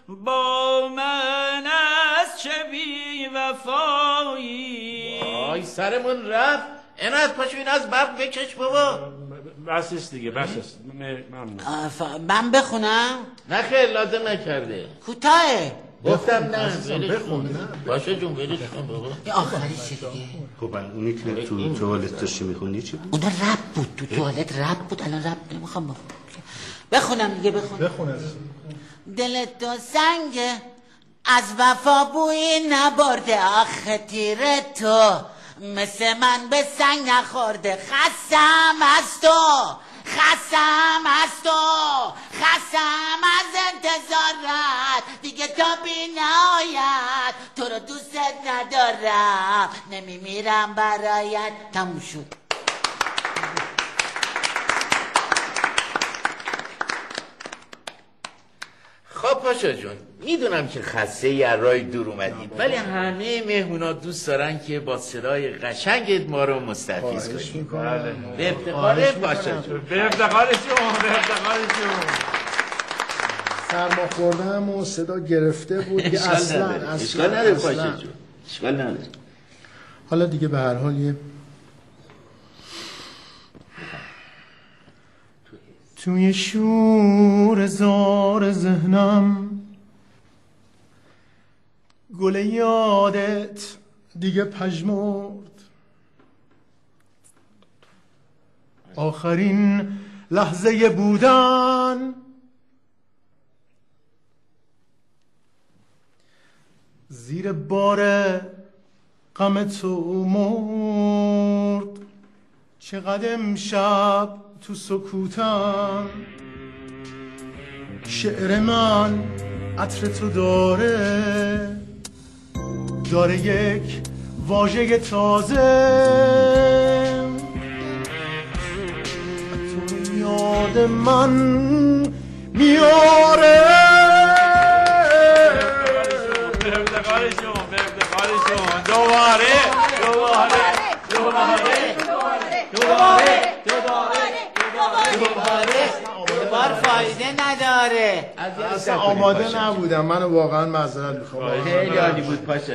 با من از چه بی وفایی. وای سرمون رفت. عنایت پاشو این از برق بکش بابا. بس است دیگه بس است. من بخونم؟ نه خیلی لازم نکرده. کوتاهه. گفتم نه بخون. باشه جون ولش کن بابا. این آخریشه دیگه. خب اونی که تو توالت داشتی میخوندی چی بود؟ اونا رب بود، تو توالت رب بود، الان رب نمیخوام بخونم دیگه. بخون. دلت تو سنگه از وفا بوی نبرده، آخه تیره تو مثل من به سنگ نخورده. خستم از تو، خستم از تو، خستم از انتظارت، دیگه تا بی نهایت تو رو دوستت ندارم، نمیمیرم برایت. تموم شد. خب پاشا جون میدونم که خسته ی راه دور اومدید، ولی همه مهمونا دوست دارن که با صدای قشنگت ما رو مستفیض کنید. به افتخار پاشا جون. به افتخار شما، به افتخار شما. سرما خوردم و صدا گرفته بود که اصلا اشکال نداره پاشا جون، اشکال نداره. حالا دیگه به هر حال یه توی شور زار ذهنم گل یادت دیگه پژمرد، آخرین لحظه بودن زیر بار غم تو مرد. چقدر امشب تو سکوتم شعر من عطر تو داره یک واژه تازه، تو یاد من میاره. به افتخار شما، به افتخار شما. دوباره بار فایده نداره. اصلا آماده نبودم، منو واقعا معذرت میخوام. خیلی عالی بود پاشا.